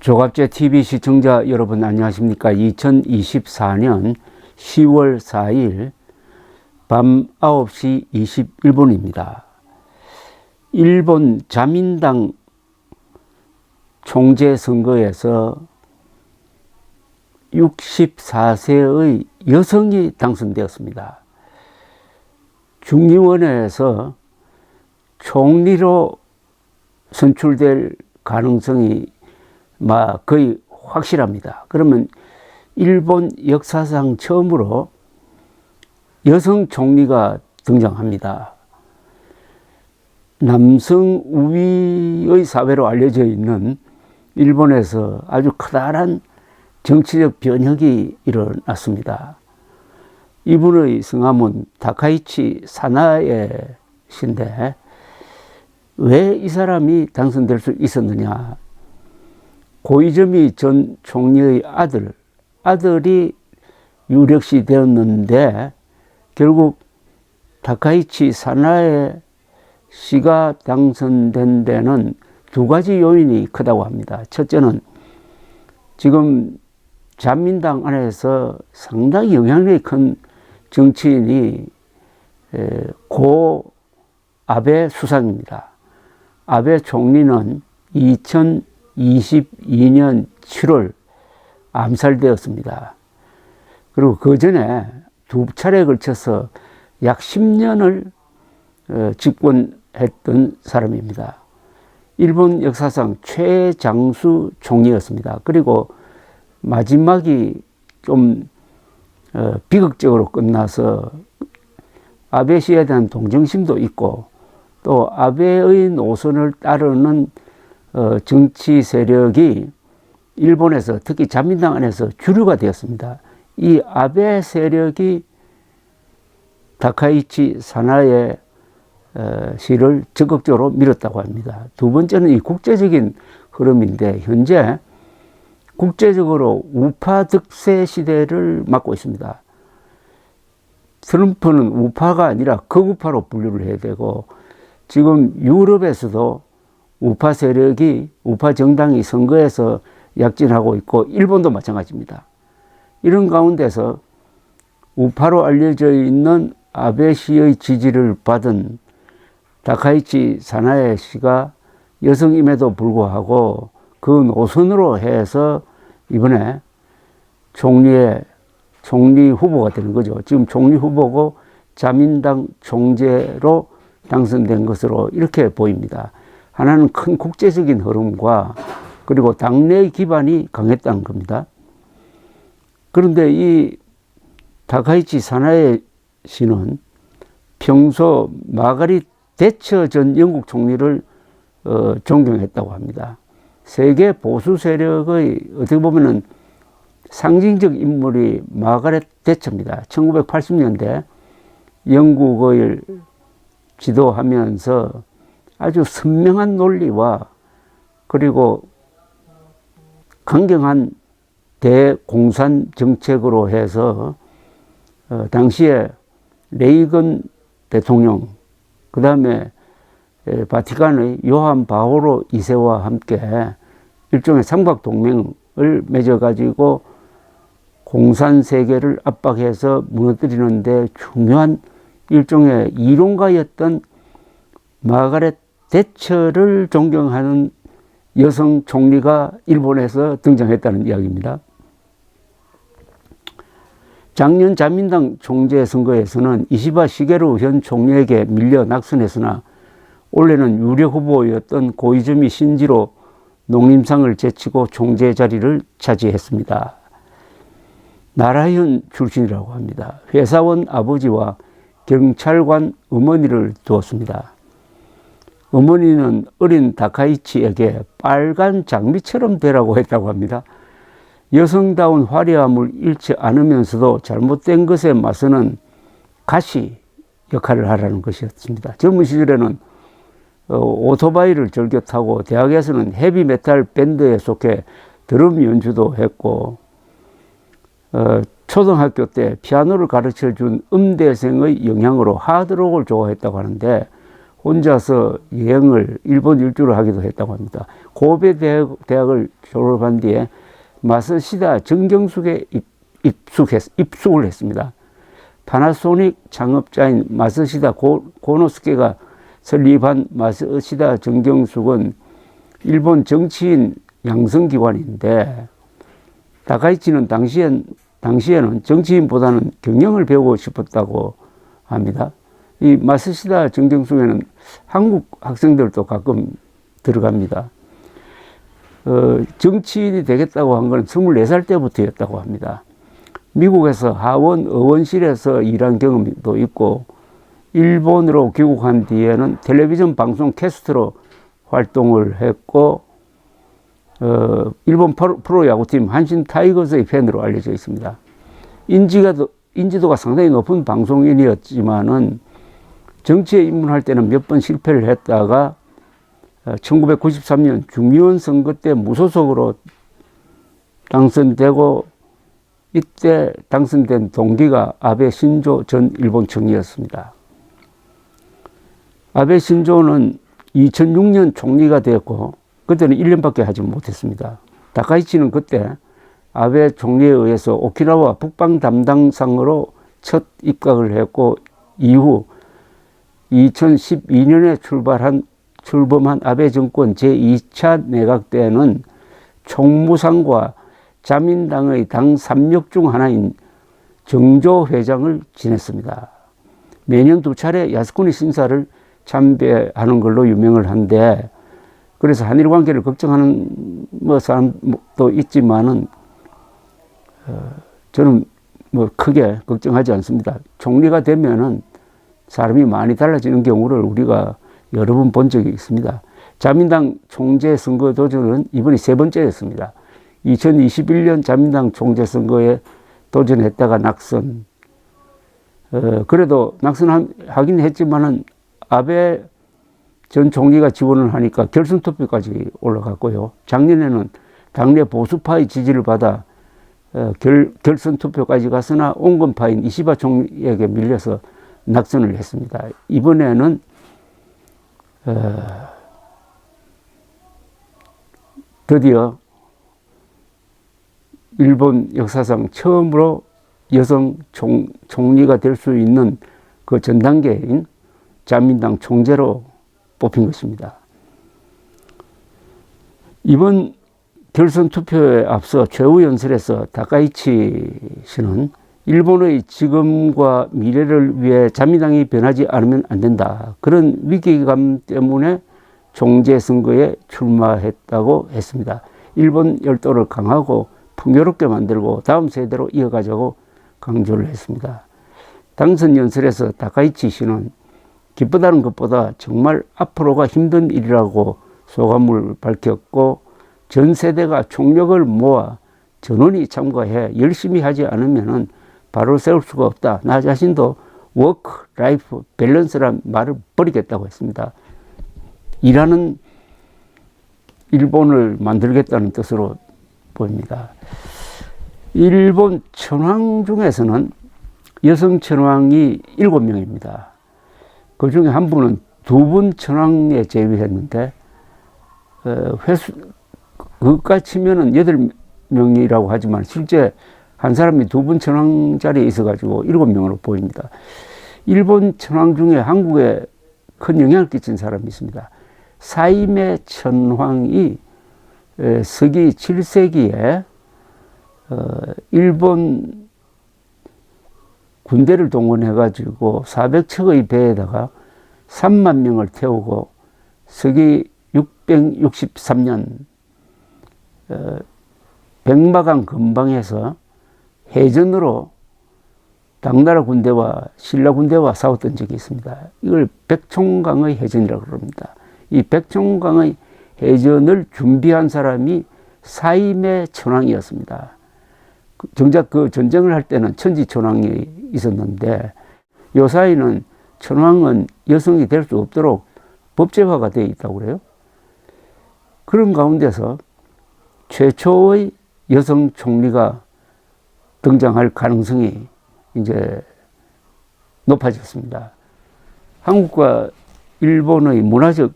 조갑제 TV 시청자 여러분 안녕하십니까. 2024년 10월 4일 밤 9시 21분입니다. 일본 자민당 총재 선거에서 64세의 여성이 당선되었습니다. 중의원회에서 총리로 선출될 가능성이 거의 확실합니다. 그러면 일본 역사상 처음으로 여성 총리가 등장합니다. 남성 우위의 사회로 알려져 있는 일본에서 아주 커다란 정치적 변혁이 일어났습니다. 이분의 성함은 다카이치 사나에신데 왜 이 사람이 당선될 수 있었느냐? 고이즈미 전 총리의 아들이 유력시 되었는데 결국 다카이치 사나에 씨가 당선된 데는 두 가지 요인이 크다고 합니다. 첫째는 지금 자민당 안에서 상당히 영향력이 큰 정치인이 고 아베 수상입니다. 아베 총리는 2022년 7월 암살되었습니다. 그리고 그 전에 두 차례에 걸쳐서 약 10년을 집권했던 사람입니다. 일본 역사상 최장수 총리였습니다. 그리고 마지막이 좀 비극적으로 끝나서 아베 씨에 대한 동정심도 있고 또 아베의 노선을 따르는 정치 세력이 일본에서 특히 자민당 안에서 주류가 되었습니다. 이 아베 세력이 다카이치 사나에 씨를 적극적으로 밀었다고 합니다. 두 번째는 이 국제적인 흐름인데 현재 국제적으로 우파 득세 시대를 맞고 있습니다. 트럼프는 우파가 아니라 극우파로 분류를 해야 되고 지금 유럽에서도 우파 세력이 우파 정당이 선거에서 약진하고 있고 일본도 마찬가지입니다. 이런 가운데서 우파로 알려져 있는 아베 씨의 지지를 받은 다카이치 사나에 씨가 여성임에도 불구하고 그 노선으로 해서 이번에 총리 후보가 되는 거죠. 지금 총리 후보고 자민당 총재로 당선된 것으로 이렇게 보입니다. 하나는 큰 국제적인 흐름과 그리고 당내 기반이 강했다는 겁니다. 그런데 이 다카이치 사나에 씨는 평소 마가릿 대처 전 영국 총리를 존경했다고 합니다. 세계 보수 세력의 어떻게 보면은 상징적 인물이 마가렛 대처입니다. 1980년대 영국을 지도하면서 아주 선명한 논리와 그리고 강경한 대공산 정책으로 해서 당시에 레이건 대통령 그 다음에 바티칸의 요한 바오로 2세와 함께 일종의 삼각동맹을 맺어가지고 공산 세계를 압박해서 무너뜨리는 데 중요한 일종의 이론가였던 마가렛 대처를 존경하는 여성 총리가 일본에서 등장했다는 이야기입니다. 작년 자민당 총재 선거에서는 이시바 시게루 현 총리에게 밀려 낙선했으나 올해는 유력 후보였던 고이즈미 신지로 농림상을 제치고 총재 자리를 차지했습니다. 나라현 출신이라고 합니다. 회사원 아버지와 경찰관 어머니를 두었습니다. 어머니는 어린 다카이치에게 빨간 장미처럼 되라고 했다고 합니다. 여성다운 화려함을 잃지 않으면서도 잘못된 것에 맞서는 가시 역할을 하라는 것이었습니다. 젊은 시절에는 오토바이를 즐겨 타고 대학에서는 헤비메탈 밴드에 속해 드럼 연주도 했고 초등학교 때 피아노를 가르쳐준 음대생의 영향으로 하드록을 좋아했다고 하는데 혼자서 여행을 일본 일주를 하기도 했다고 합니다. 고베 대학을 졸업한 뒤에 마쓰시다 정경숙에 입숙을 했습니다. 파나소닉 창업자인 마쓰시다 고노스케가 설립한 마쓰시다 정경숙은 일본 정치인 양성기관인데, 다카이치는 당시에는 정치인보다는 경영을 배우고 싶었다고 합니다. 이 마쓰시다 정경숙에는 한국 학생들도 가끔 들어갑니다. 정치인이 되겠다고 한 건 24살 때부터였다고 합니다. 미국에서 하원 의원실에서 일한 경험도 있고, 일본으로 귀국한 뒤에는 텔레비전 방송 캐스터로 활동을 했고, 일본 프로야구팀 한신 타이거즈의 팬으로 알려져 있습니다. 인지도가 상당히 높은 방송인이었지만은 정치에 입문할 때는 몇 번 실패를 했다가 1993년 중의원 선거 때 무소속으로 당선되고, 이때 당선된 동기가 아베 신조 전 일본 총리였습니다. 아베 신조는 2006년 총리가 되었고, 그때는 1년밖에 하지 못했습니다. 다카이치는 그때 아베 총리에 의해서 오키나와 북방 담당상으로 첫 입각을 했고, 이후 2012년에 출범한 아베 정권 제2차 내각 때는 총무상과 자민당의 당 3역 중 하나인 정조 회장을 지냈습니다. 매년 2차례 야스쿠니 신사를 참배하는 걸로 유명을 한데, 그래서 한일 관계를 걱정하는 사람도 있지만은 저는 크게 걱정하지 않습니다. 총리가 되면은 사람이 많이 달라지는 경우를 우리가 여러 번 본 적이 있습니다. 자민당 총재 선거 도전은 이번이 3번째였습니다. 2021년 자민당 총재 선거에 도전했다가 낙선. 그래도 낙선하긴 했지만은 아베 전 총리가 지원을 하니까 결선 투표까지 올라갔고요. 작년에는 당내 보수파의 지지를 받아 결선 투표까지 갔으나 온건파인 이시바 총리에게 밀려서 낙선을 했습니다. 이번에는 드디어 일본 역사상 처음으로 여성 총리가 될 수 있는 그 전단계인 자민당 총재로 뽑힌 것입니다. 이번 결선 투표에 앞서 최후 연설에서 다카이치 씨는 일본의 지금과 미래를 위해 자민당이 변하지 않으면 안 된다, 그런 위기감 때문에 총재 선거에 출마했다고 했습니다. 일본 열도를 강하고 풍요롭게 만들고 다음 세대로 이어가자고 강조를 했습니다. 당선 연설에서 다카이치 씨는 기쁘다는 것보다 정말 앞으로가 힘든 일이라고 소감을 밝혔고, 전 세대가 총력을 모아 전원이 참가해 열심히 하지 않으면 바로 세울 수가 없다. 나 자신도 워크 라이프 밸런스란 말을 버리겠다고 했습니다. 일하는 일본을 만들겠다는 뜻으로 보입니다. 일본 천황 중에서는 여성 천황이 7명입니다. 그 중에 한 분은 2분 천황에 제위했는데, 그까지 치면은 8명이라고 하지만 실제 한 사람이 2분 천황 자리에 있어가지고 7명으로 보입니다. 일본 천황 중에 한국에 큰 영향을 끼친 사람이 있습니다. 사임의 천황이 서기 7세기에 일본 군대를 동원해가지고 400척의 배에다가 3만 명을 태우고 서기 663년 백마강 근방에서 해전으로 당나라 군대와 신라 군대와 싸웠던 적이 있습니다. 이걸 백총강의 해전이라고 그럽니다. 이 백총강의 해전을 준비한 사람이 사임의 천황이었습니다. 정작 그 전쟁을 할 때는 천지천황이 있었는데, 요사이는 천황은 여성이 될 수 없도록 법제화가 되어 있다고 그래요. 그런 가운데서 최초의 여성 총리가 등장할 가능성이 이제 높아졌습니다. 한국과 일본의 문화적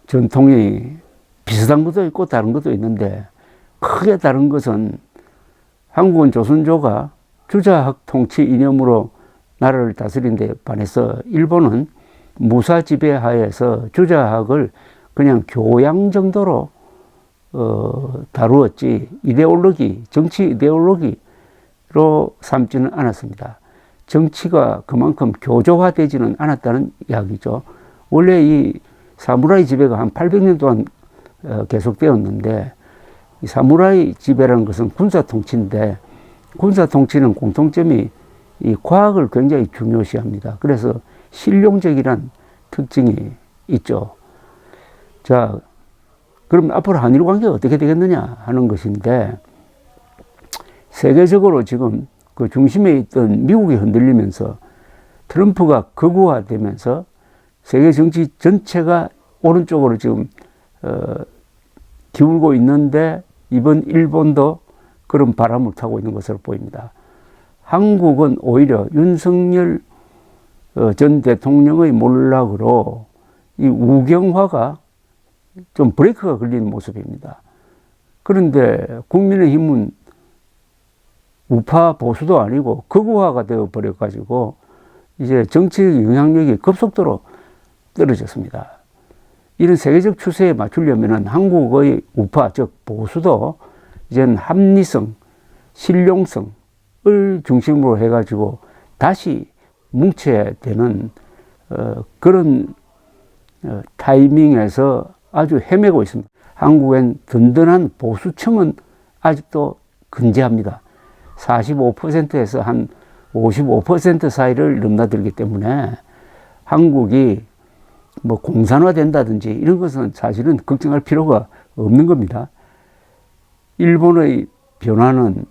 전통이 비슷한 것도 있고 다른 것도 있는데, 크게 다른 것은 한국은 조선조가 주자학 통치 이념으로 나라를 다스린 데 반해서 일본은 무사 지배 하에서 주자학을 그냥 교양 정도로 다루었지 이데올로기, 정치 이데올로기로 삼지는 않았습니다. 정치가 그만큼 교조화되지는 않았다는 이야기죠. 원래 이 사무라이 지배가 한 800년 동안 계속되었는데, 이 사무라이 지배라는 것은 군사 통치인데, 군사 통치는 공통점이 이 과학을 굉장히 중요시합니다. 그래서 실용적이란 특징이 있죠. 자, 그럼 앞으로 한일 관계가 어떻게 되겠느냐 하는 것인데, 세계적으로 지금 그 중심에 있던 미국이 흔들리면서 트럼프가 극우화되면서 세계 정치 전체가 오른쪽으로 지금 기울고 있는데, 이번 일본도 그런 바람을 타고 있는 것으로 보입니다. 한국은 오히려 윤석열 전 대통령의 몰락으로 이 우경화가 좀 브레이크가 걸리는 모습입니다. 그런데 국민의힘은 우파 보수도 아니고 극우화가 되어 버려가지고 이제 정치적 영향력이 급속도로 떨어졌습니다. 이런 세계적 추세에 맞추려면 한국의 우파, 즉 보수도 이제는 합리성, 실용성을 중심으로 해가지고 다시 뭉쳐야 되는 그런 타이밍에서 아주 헤매고 있습니다. 한국엔 든든한 보수층은 아직도 근제합니다. 45%에서 한 55% 사이를 넘나들기 때문에 한국이 뭐 공산화된다든지 이런 것은 사실은 걱정할 필요가 없는 겁니다. 일본의 변화는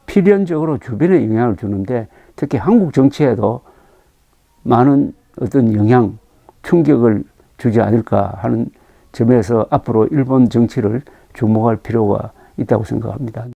필연적으로 주변에 영향을 주는데, 특히 한국 정치에도 많은 어떤 영향, 충격을 주지 않을까 하는 점에서 앞으로 일본 정치를 주목할 필요가 있다고 생각합니다.